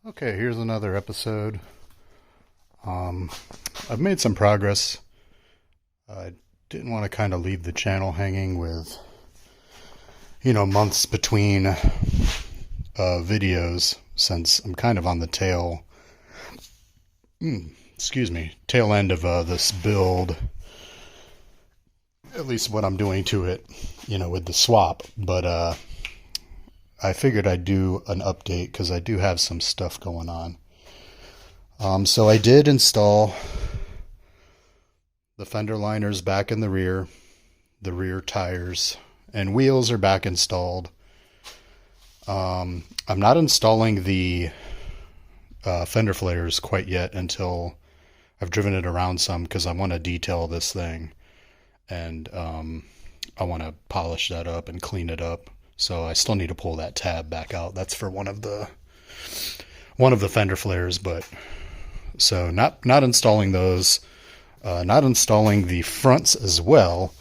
Okay, here's another episode. I've made some progress. I didn't want to kind of leave the channel hanging with, months between videos since I'm kind of on the tail end of this build, at least what I'm doing to it, with the swap. But I figured I'd do an update because I do have some stuff going on. So I did install the fender liners back in the rear tires, and wheels are back installed. I'm not installing the fender flares quite yet until I've driven it around some, because I want to detail this thing, and I want to polish that up and clean it up. So I still need to pull that tab back out. That's for one of the fender flares, but so not installing those, not installing the fronts as well,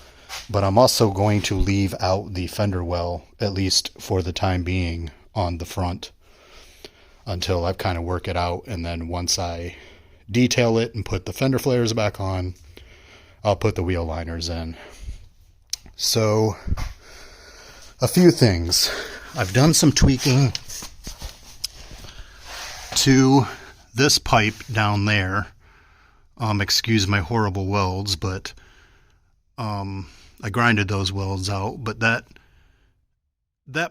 but I'm also going to leave out the fender well, at least for the time being, on the front until I've kind of work it out. And then once I detail it and put the fender flares back on, I'll put the wheel liners in. So a few things. I've done some tweaking to this pipe down there. Excuse my horrible welds, but I grinded those welds out. But that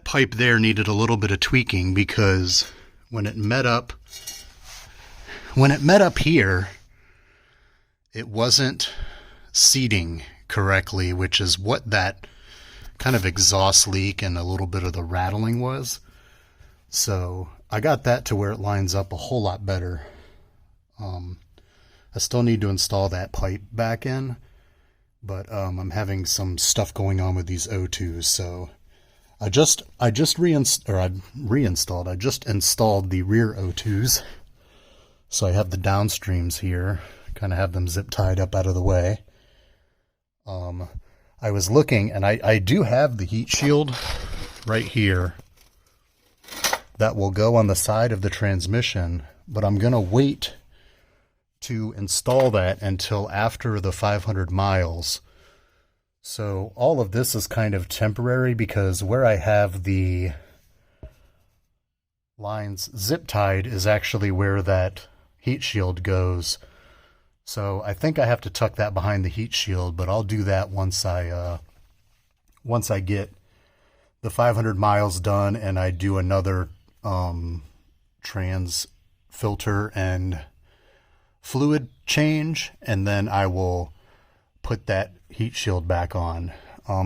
pipe there needed a little bit of tweaking, because when it met up here, it wasn't seating correctly, which is what that kind of exhaust leak and a little bit of the rattling was. So I got that to where it lines up a whole lot better. I still need to install that pipe back in, but I'm having some stuff going on with these O2s. So I just installed the rear O2s. So I have the downstreams here, kind of have them zip tied up out of the way. I was looking, and I do have the heat shield right here that will go on the side of the transmission, but I'm going to wait to install that until after the 500 miles. So all of this is kind of temporary, because where I have the lines zip tied is actually where that heat shield goes. So I think I have to tuck that behind the heat shield, but I'll do that once I get the 500 miles done and I do another trans filter and fluid change, and then I will put that heat shield back on.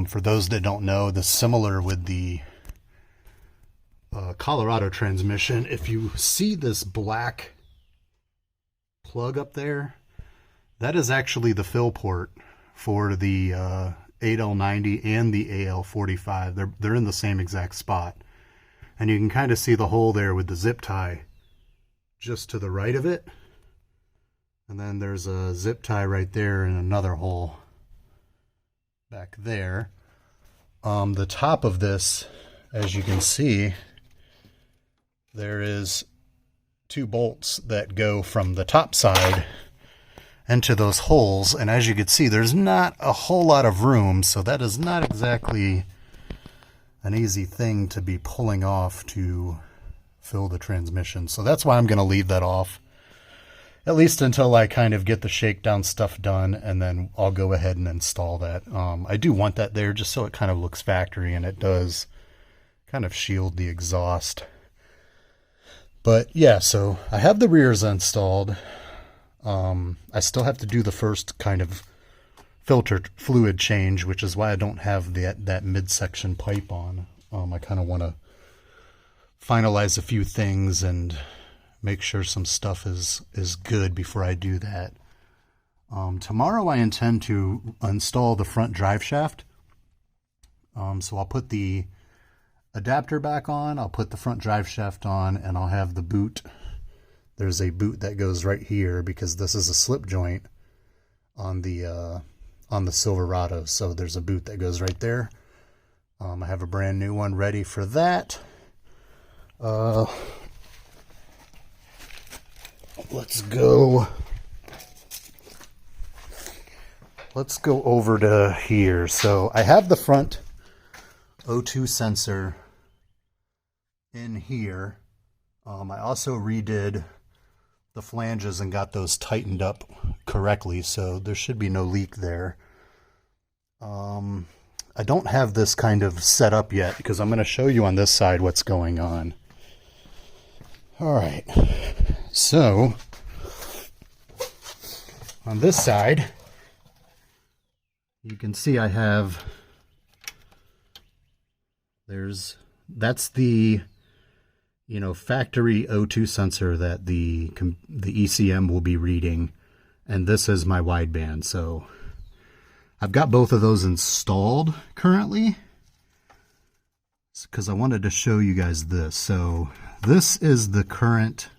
For those that don't know, this is similar with the Colorado transmission. If you see this black plug up there, that is actually the fill port for the 8L90 and the AL45. They're in the same exact spot. And you can kind of see the hole there with the zip tie just to the right of it. And then there's a zip tie right there and another hole back there. The top of this, as you can see, there is 2 bolts that go from the top side into those holes, and as you can see, there's not a whole lot of room, so that is not exactly an easy thing to be pulling off to fill the transmission. So that's why I'm going to leave that off, at least until I kind of get the shakedown stuff done, and then I'll go ahead and install that. I do want that there just so it kind of looks factory, and it does kind of shield the exhaust. But yeah, so I have the rears installed. I still have to do the first kind of filter fluid change, which is why I don't have that midsection pipe on. I kind of want to finalize a few things and make sure some stuff is good before I do that. Tomorrow I intend to install the front drive shaft. So I'll put the adapter back on, I'll put the front drive shaft on, and I'll have the boot. There's a boot that goes right here, because this is a slip joint on the Silverado. So there's a boot that goes right there. I have a brand new one ready for that. let's go over to here. So I have the front O2 sensor in here. I also redid the flanges and got those tightened up correctly, so there should be no leak there. I don't have this kind of set up yet because I'm going to show you on this side what's going on. All right, so on this side, you can see I have, that's the, factory O2 sensor that the ECM will be reading, and this is my wideband. So I've got both of those installed currently because I wanted to show you guys this. So this is the current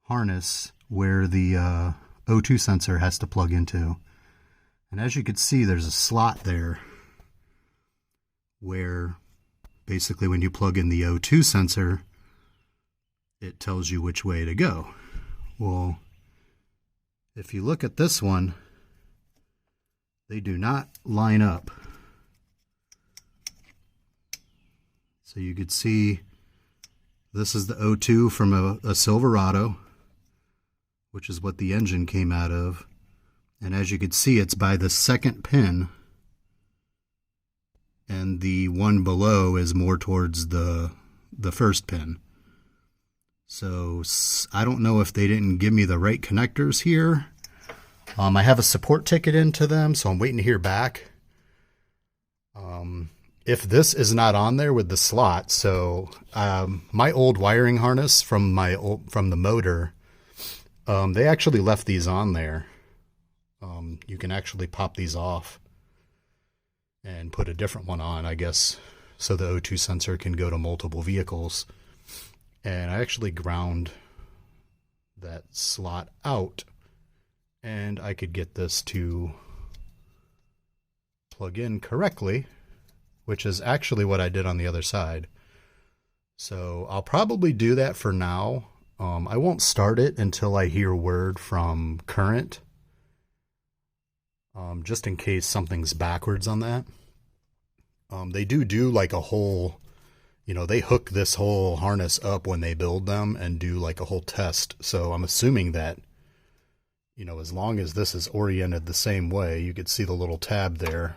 harness where the O2 sensor has to plug into. And as you can see, there's a slot there where basically when you plug in the O2 sensor, it tells you which way to go. Well, if you look at this one, they do not line up. So you could see this is the O2 from a Silverado, which is what the engine came out of. And as you can see, it's by the second pin, and the one below is more towards the first pin. So I don't know if they didn't give me the right connectors here. I have a support ticket into them, so I'm waiting to hear back. If this is not on there with the slot, so my old wiring harness from the motor, they actually left these on there. You can actually pop these off and put a different one on, I guess, so the O2 sensor can go to multiple vehicles. And I actually ground that slot out, and I could get this to plug in correctly, which is actually what I did on the other side. So I'll probably do that for now. I won't start it until I hear word from Current, just in case something's backwards on that. They do like a whole, they hook this whole harness up when they build them and do like a whole test. So I'm assuming that, as long as this is oriented the same way, you could see the little tab there.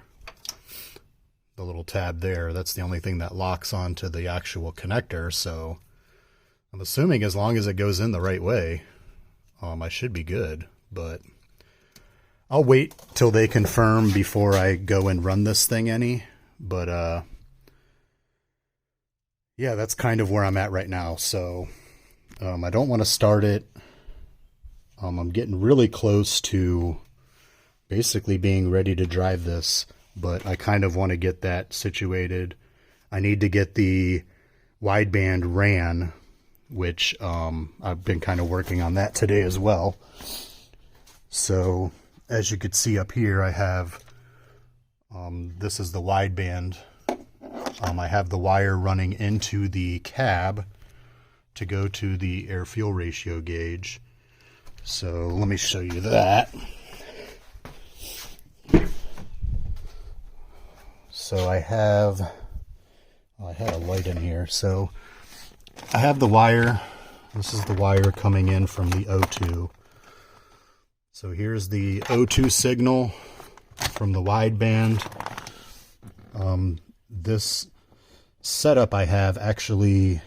The little tab there, that's the only thing that locks onto the actual connector. So I'm assuming as long as it goes in the right way, I should be good. But I'll wait till they confirm before I go and run this thing any. But yeah, that's kind of where I'm at right now. So I don't want to start it. I'm getting really close to basically being ready to drive this, but I kind of want to get that situated. I need to get the wideband ran, which I've been kind of working on that today as well. So as you could see up here, I have, this is the wideband. I have the wire running into the cab to go to the air-fuel ratio gauge. So let me show you that. So I had a light in here. So I have the wire. This is the wire coming in from the O2. So here's the O2 signal from the wideband. This setup I have actually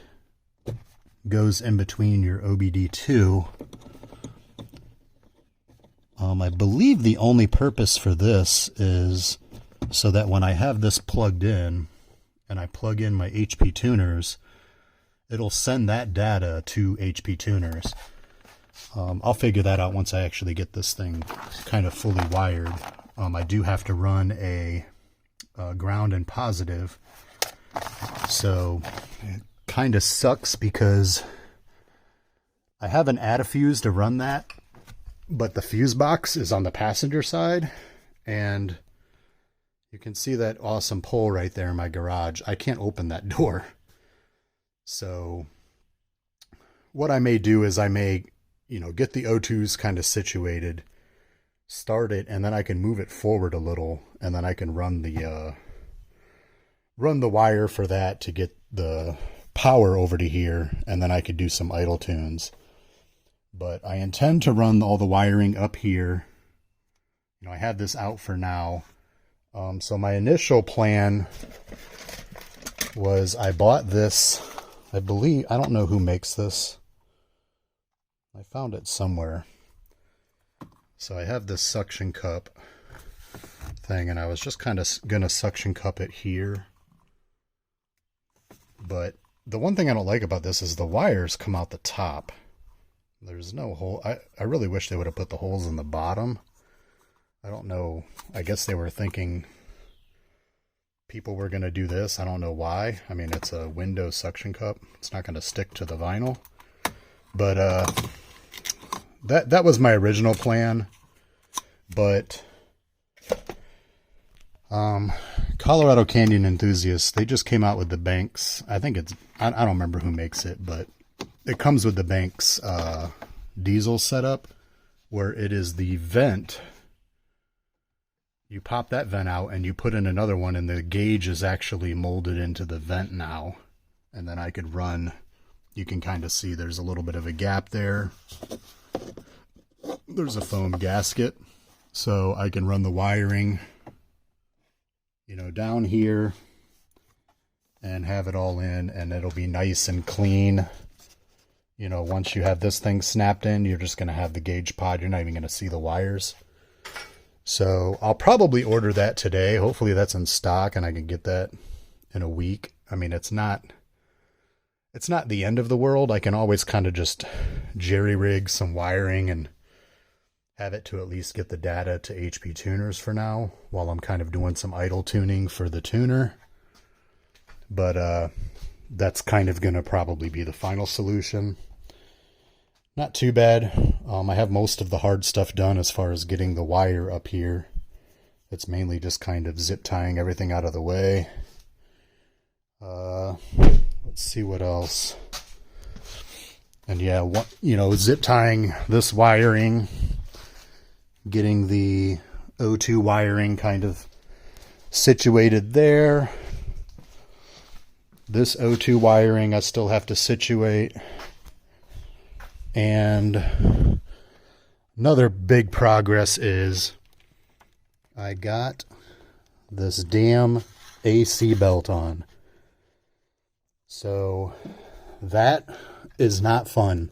goes in between your OBD2. I believe the only purpose for this is so that when I have this plugged in and I plug in my HP tuners, it'll send that data to HP tuners. I'll figure that out once I actually get this thing kind of fully wired. I do have to run a ground and positive, so it kind of sucks because I have an add-a-fuse to run that, but the fuse box is on the passenger side, and you can see that awesome pole right there in my garage. I can't open that door. So what I may do is I may get the O2s kind of situated, start it, and then I can move it forward a little, and then I can run the wire for that to get the power over to here, and then I could do some idle tunes. But I intend to run all the wiring up here. I have this out for now. So my initial plan was I bought this, I don't know who makes this. I found it somewhere. So I have this suction cup thing, and I was just kind of going to suction cup it here. But the one thing I don't like about this is the wires come out the top. There's no hole. I really wish they would have put the holes in the bottom. I don't know. I guess they were thinking people were going to do this. I don't know why. I mean, it's a window suction cup. It's not going to stick to the vinyl. But that was my original plan. But Colorado Canyon Enthusiasts, they just came out with the Banks. I think it's, I don't remember who makes it, but it comes with the Banks diesel setup, where it is the vent. You pop that vent out and you put in another one, and the gauge is actually molded into the vent now. And then I could run, you can kind of see there's a little bit of a gap there. There's a foam gasket. So I can run the wiring, down here and have it all in, and it'll be nice and clean. Once you have this thing snapped in, you're just going to have the gauge pod. You're not even going to see the wires. So I'll probably order that today. Hopefully that's in stock and I can get that in a week. I mean, it's not the end of the world. I can always kind of just jerry rig some wiring and have it to at least get the data to HP tuners for now, while I'm kind of doing some idle tuning for the tuner. But that's kind of going to probably be the final solution. Not too bad. I have most of the hard stuff done as far as getting the wire up here. It's mainly just kind of zip tying everything out of the way. Let's see what else. And yeah, zip tying this wiring, getting the O2 wiring kind of situated there. This O2 wiring I still have to situate. And another big progress is I got this damn AC belt on. So that is not fun.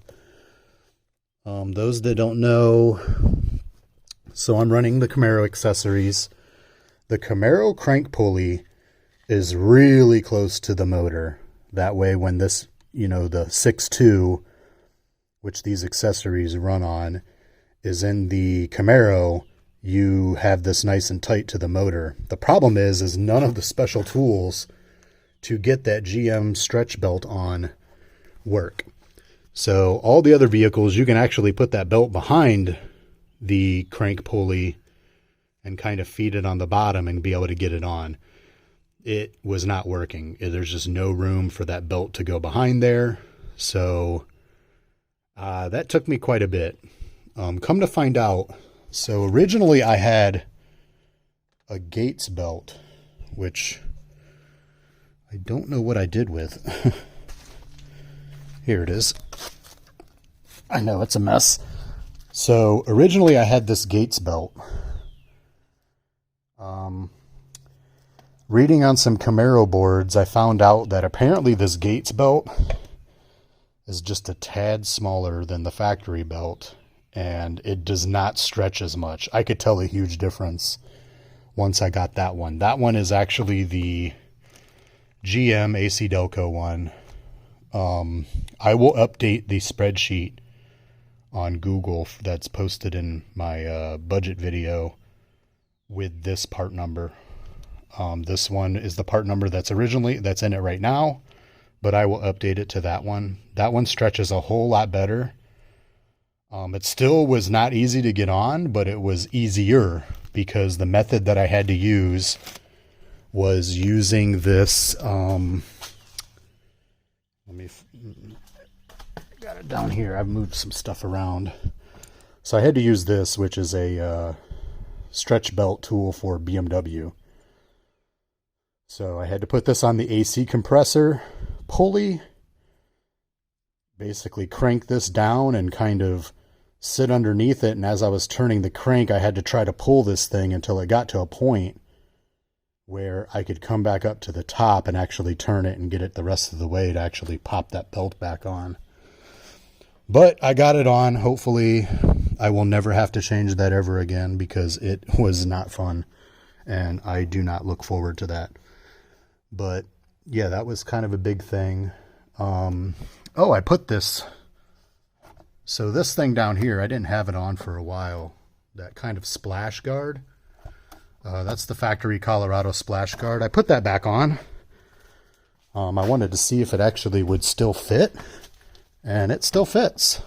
Those that don't know, so I'm running the Camaro accessories. The Camaro crank pulley is really close to the motor. That way when this, the 6.2, which these accessories run on, is in the Camaro, you have this nice and tight to the motor. The problem is none of the special tools to get that GM stretch belt on work. So all the other vehicles, you can actually put that belt behind the crank pulley and kind of feed it on the bottom and be able to get it on. It was not working. There's just no room for that belt to go behind there. So that took me quite a bit. Come to find out, so originally I had a Gates belt, which I don't know what I did with. Here it is. I know, it's a mess. So originally I had this Gates belt. Reading on some Camaro boards, I found out that apparently this Gates belt is just a tad smaller than the factory belt, and it does not stretch as much. I could tell a huge difference once I got that one. That one is actually the GM AC Delco one. I will update the spreadsheet on Google that's posted in my budget video with this part number. This one is the part number that's in it right now, but I will update it to that one. That one stretches a whole lot better. It still was not easy to get on, but it was easier because the method that I had to use was using this, got got it down here. I've moved some stuff around. So I had to use this, which is a stretch belt tool for BMW. So I had to put this on the AC compressor pulley, basically crank this down and kind of sit underneath it. And as I was turning the crank, I had to try to pull this thing until it got to a point where I could come back up to the top and actually turn it and get it the rest of the way to actually pop that belt back on. But I got it on. Hopefully I will never have to change that ever again, because it was not fun and I do not look forward to that. But yeah, that was kind of a big thing. Oh, I put this. So this thing down here, I didn't have it on for a while. That kind of splash guard. That's the factory Colorado splash guard. I put that back on. I wanted to see if it actually would still fit. And it still fits.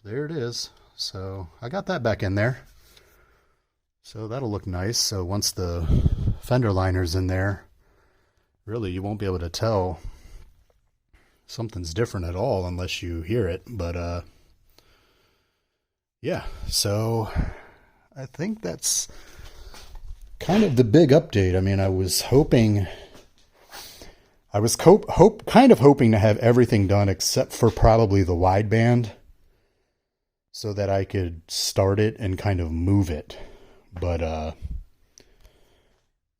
There it is. So I got that back in there. So that'll look nice. So once the fender liner's in there, really you won't be able to tell something's different at all unless you hear it. But yeah, so I think that's kind of the big update. I mean, I was hoping, kind of hoping to have everything done except for probably the wideband, so that I could start it and kind of move it. But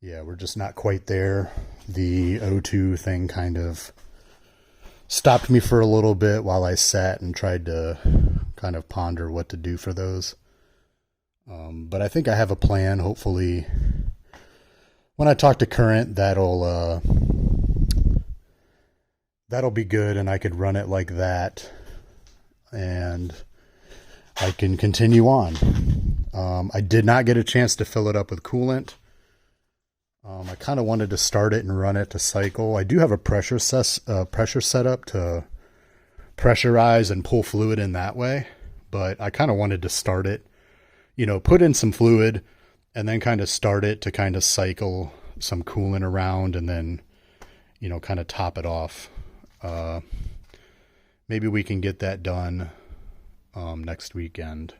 yeah, we're just not quite there. The O2 thing kind of stopped me for a little bit while I sat and tried to kind of ponder what to do for those. But I think I have a plan. Hopefully when I talk to Current, that'll be good, and I could run it like that, and I can continue on. I did not get a chance to fill it up with coolant. I kind of wanted to start it and run it to cycle. I do have a pressure setup to pressurize and pull fluid in that way, but I kind of wanted to start it, you know, put in some fluid and then kind of start it to kind of cycle some coolant around, and then, you know, kind of top it off. Maybe we can get that done next weekend.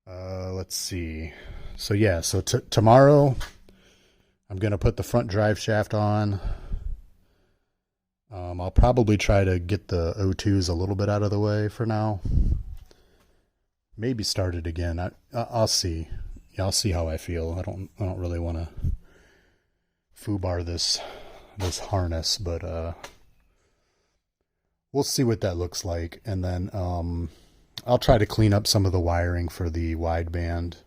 Let's see. So yeah, so tomorrow I'm going to put the front drive shaft on. I'll probably try to get the O2s a little bit out of the way for now. Maybe start it again. I'll see. Yeah, I'll see how I feel. I don't really want to foobar this harness, but we'll see what that looks like. And then I'll try to clean up some of the wiring for the wideband,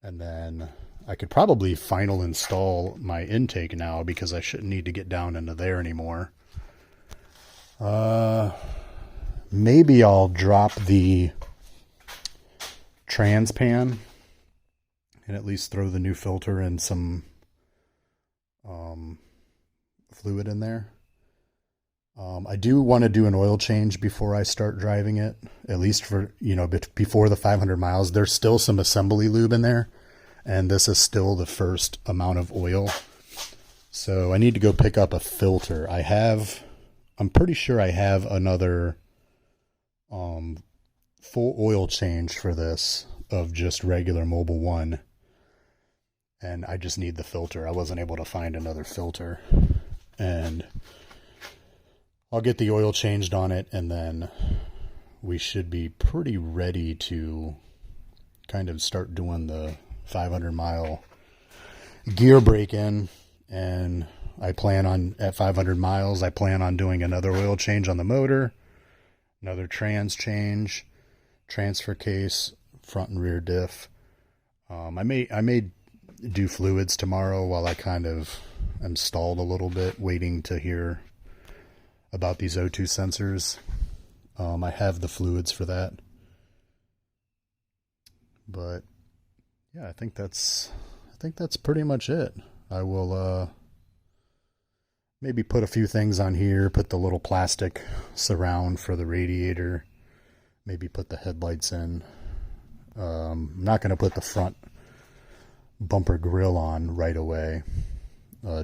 and then I could probably final install my intake now, because I shouldn't need to get down into there anymore. Maybe I'll drop the trans pan and at least throw the new filter and some fluid in there. I do want to do an oil change before I start driving it, at least for, you know, before the 500 miles. There's still some assembly lube in there, and this is still the first amount of oil. So I need to go pick up a filter. I'm pretty sure I have another full oil change for this of just regular Mobil 1. And I just need the filter. I wasn't able to find another filter. And I'll get the oil changed on it, and then we should be pretty ready to kind of start doing the 500 mile gear break in. And I plan on, at 500 miles, I plan on doing another oil change on the motor, another trans change, transfer case, front and rear diff. I may do fluids tomorrow while I kind of am stalled a little bit, waiting to hear about these O2 sensors. I have the fluids for that. But yeah, I think that's pretty much it. I will maybe put a few things on here, put the little plastic surround for the radiator, maybe put the headlights in. I'm not going to put the front bumper grill on right away.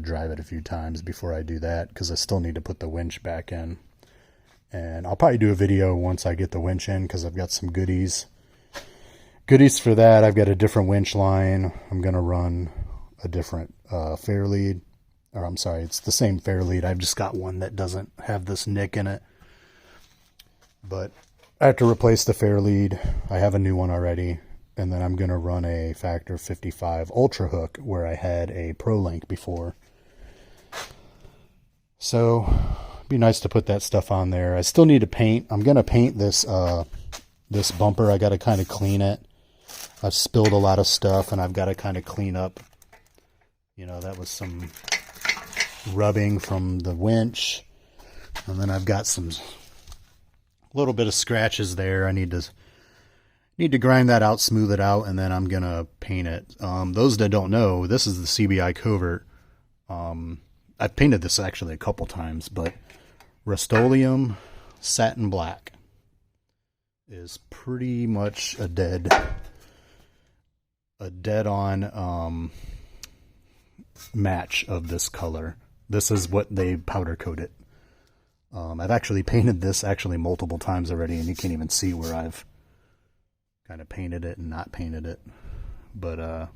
Drive it a few times before I do that, because I still need to put the winch back in. And I'll probably do a video once I get the winch in, because I've got some goodies for that. I've got a different winch line. I'm going to run a different fair lead, or I'm sorry, it's the same fair lead. I've just got one that doesn't have this nick in it, but I have to replace the fair lead. I have a new one already, and then I'm going to run a Factor 55 Ultra hook where I had a Pro Link before. So it'd be nice to put that stuff on there. I still need to paint. I'm going to paint this this bumper. I got to kind of clean it. I've spilled a lot of stuff, and I've got to kind of clean up. You know, that was some rubbing from the winch, and then I've got some little bit of scratches there. I need to grind that out, smooth it out, and then I'm gonna paint it. Those that don't know, this is the CBI covert. I've painted this actually a couple times, but Rust-Oleum Satin Black is pretty much a dead on match of this color. This is what they powder coat it. I've actually painted this multiple times already, and you can't even see where I've kind of painted it and not painted it. But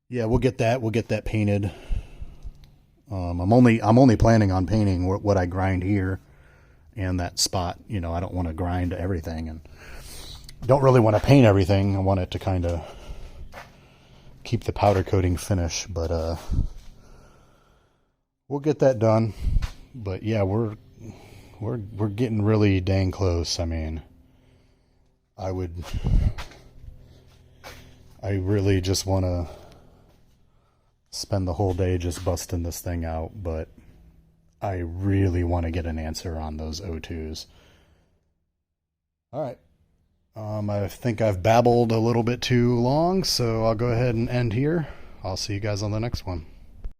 yeah, we'll get that painted. I'm only planning on painting what I grind here and that spot. You know, I don't want to grind everything, and don't really want to paint everything. I want it to kind of keep the powder coating finish, but we'll get that done. But yeah, we're getting really dang close. I mean, I really just want to spend the whole day just busting this thing out, but I really want to get an answer on those O2s. All right. I think I've babbled a little bit too long, so I'll go ahead and end here. I'll see you guys on the next one.